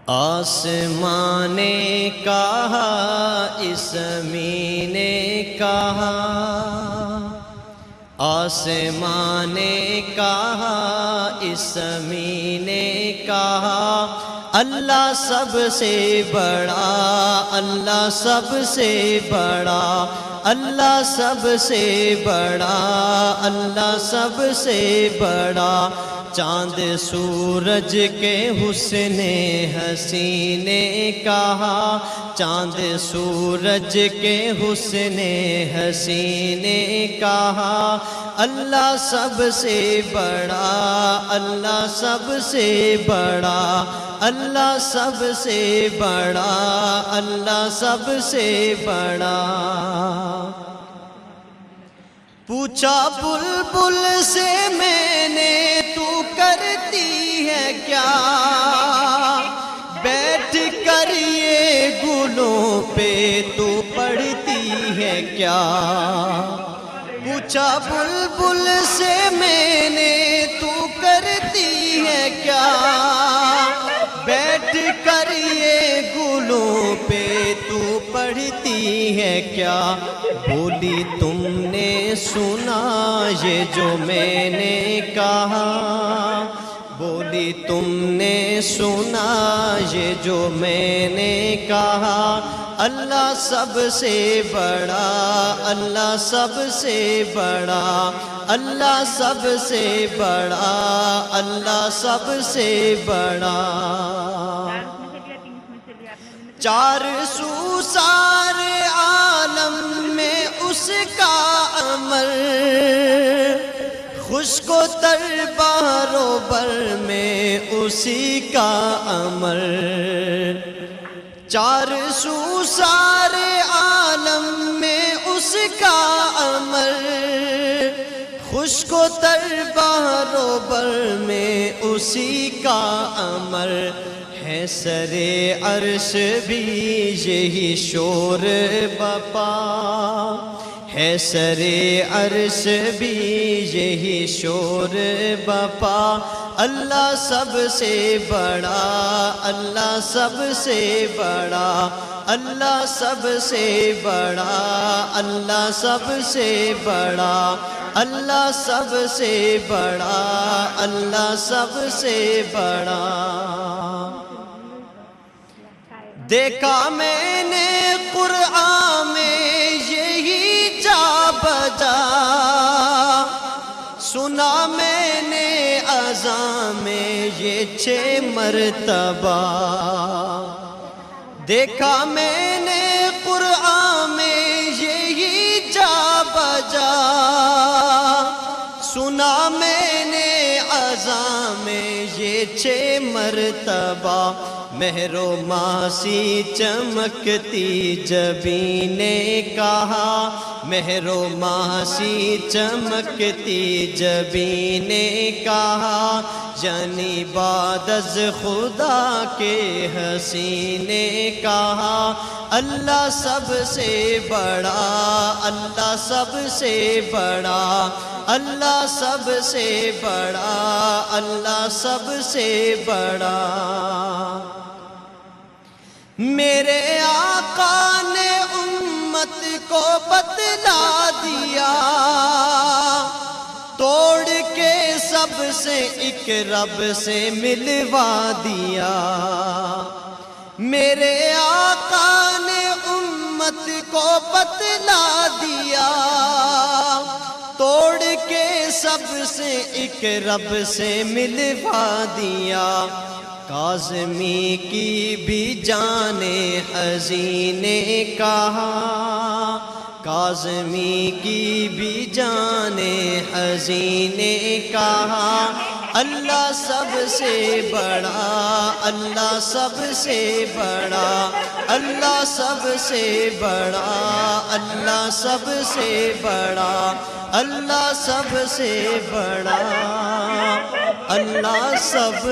آسمان نے کہا اس زمین نے کہا، آسمان نے کہا اس زمین نے کہا، اللہ سب سے بڑا، اللہ سب سے بڑا، اللہ سب سے بڑا، اللہ سب سے بڑا۔ چاند سورج کے حسن حسین نے کہا، چاند سورج کے حسن حسین نے کہا، اللہ سب سے بڑا، اللہ سب سے بڑا، اللہ سب سے بڑا، اللہ سب سے بڑا۔ پوچھا بلبل سے میں نے تو کرتی ہے کیا، بیٹھ کر یہ گلوں پہ تو پڑھتی ہے کیا۔ پوچھا بلبل سے میں نے تو کرتی ہے کیا، بیٹھ کر یہ گلوں پہ تو پڑھتی ہے کیا۔ بولی تم نے سنا یہ جو میں نے کہا، بولی تم نے سنا یہ جو میں نے کہا، اللہ سب سے بڑا، اللہ سب سے بڑا، اللہ سب سے بڑا، اللہ سب سے بڑا۔ چار سو سارے عالم میں اس کا امر، خشک و تر بہر و بر میں اسی کا امر۔ چار سو سارے عالم میں اس کا امر، خشک و تر بہر و بر میں اسی کا امر۔ ہے سر عرش بھی یہی شور بپا، ہے سر عرش بھی یہی شور بپا، اللہ سب سے بڑا، اللہ سب سے بڑا، اللہ سب سے بڑا، اللہ سب سے بڑا، اللہ سب سے بڑا، اللہ سب سے بڑا۔ دیکھا میں نے قرآن میں یہی جا بجا، سنا میں نے اذان میں یہ 6 مرتبہ۔ دیکھا میں نے قرآن میں یہی جا بجا، سنا میں نے اذان میں یہ 6 مرتبہ۔ مہر و ماسی چمکتی جبیں نے کہا، مہر و ماسی چمکتی جبیں نے کہا، یعنی بعد از خدا کے حسین نے کہا، اللہ سب سے بڑا، اللہ سب سے بڑا، اللہ سب سے بڑا، اللہ سب سے بڑا۔ میرے آقا نے امت کو بتلا دیا، توڑ کے سب سے ایک رب سے ملوا دیا۔ میرے آقا نے امت کو بتلا دیا، توڑ کے سب سے ایک رب سے ملوا دیا۔ کاظمی کی بھی جان حزین نے کہا، کاظمی کی بھی جان حزین نے کہا، اللہ سب سے بڑا، اللہ سب سے بڑا، اللہ سب سے بڑا، اللہ سب سے بڑا، اللہ سب سے بڑا، اللہ سب